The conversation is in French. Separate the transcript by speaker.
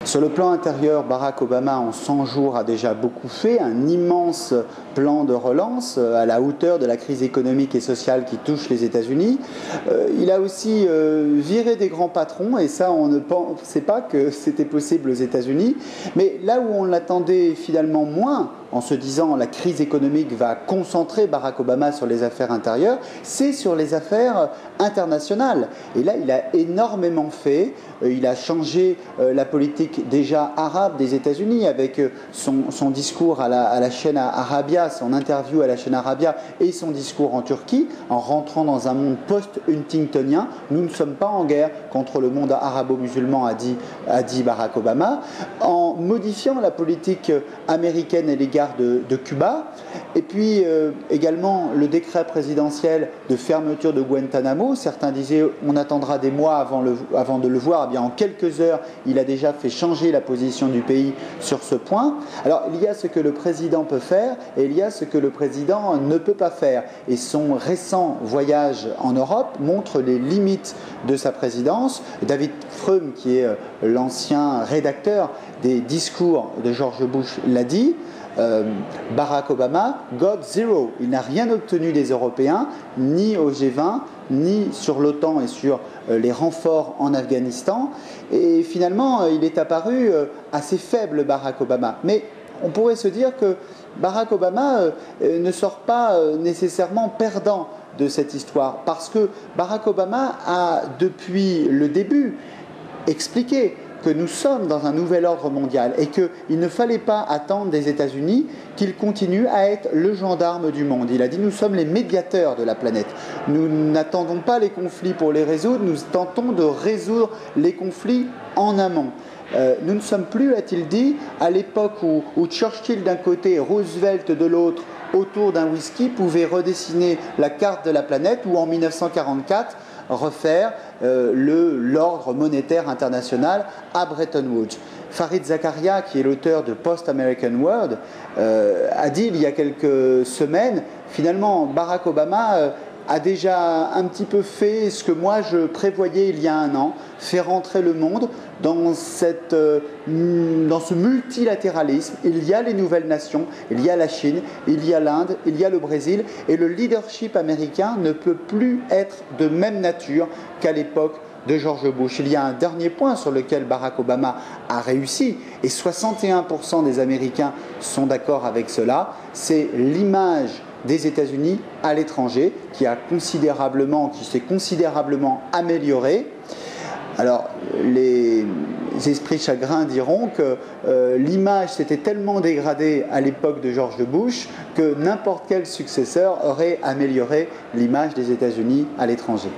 Speaker 1: Sur le plan intérieur, Barack Obama, en 100 jours, a déjà beaucoup fait, un immense plan de relance à la hauteur de la crise économique et sociale qui touche les États-Unis. Il a aussi viré des grands patrons, et ça, on ne pensait pas que c'était possible aux États-Unis. Mais là où on l'attendait finalement moins, en se disant la crise économique va concentrer Barack Obama sur les affaires intérieures, c'est sur les affaires internationales. Et là, il a énormément fait. Il a changé la politique déjà arabe des États-Unis avec son discours à la chaîne Arabia, son interview à la chaîne Arabia et son discours en Turquie, en rentrant dans un monde post-Huntingtonien. Nous ne sommes pas en guerre contre le monde arabo-musulman, a dit Barack Obama, en modifiant la politique américaine à l'égard de Cuba, et puis également le décret présidentiel de fermeture de Guantanamo. Certains disaient on attendra des mois avant de le voir. Eh bien, en quelques heures, il a déjà fait changer la position du pays sur ce point. Alors, il y a ce que le président peut faire et il y a ce que le président ne peut pas faire. Et son récent voyage en Europe montre les limites de sa présidence. David Frum, qui est l'ancien rédacteur des discours de George Bush, l'a dit. Barack Obama got zero. Il n'a rien obtenu des Européens, ni au G20, ni sur l'OTAN et sur les renforts en Afghanistan. Et finalement, il est apparu assez faible, Barack Obama. Mais on pourrait se dire que Barack Obama ne sort pas nécessairement perdant de cette histoire, parce que Barack Obama a, depuis le début, expliqué que nous sommes dans un nouvel ordre mondial et qu'il ne fallait pas attendre des États-Unis qu'ils continuent à être le gendarme du monde. Il a dit nous sommes les médiateurs de la planète. Nous n'attendons pas les conflits pour les résoudre, nous tentons de résoudre les conflits en amont. Nous ne sommes plus, a-t-il dit, à l'époque où Churchill d'un côté et Roosevelt de l'autre, autour d'un whisky, pouvaient redessiner la carte de la planète, ou en 1944, refaire l'ordre monétaire international à Bretton Woods. Fareed Zakaria, qui est l'auteur de Post-American World, a dit il y a quelques semaines, finalement, Barack Obama a déjà un petit peu fait ce que moi je prévoyais il y a un an, faire rentrer le monde dans ce multilatéralisme. Il y a les nouvelles nations, il y a la Chine, il y a l'Inde, il y a le Brésil, et le leadership américain ne peut plus être de même nature qu'à l'époque de George Bush. Il y a un dernier point sur lequel Barack Obama a réussi, et 61% des Américains sont d'accord avec cela, c'est l'image des États-Unis à l'étranger qui s'est considérablement améliorée. Alors, les esprits chagrins diront que l'image s'était tellement dégradée à l'époque de George Bush que n'importe quel successeur aurait amélioré l'image des États-Unis à l'étranger.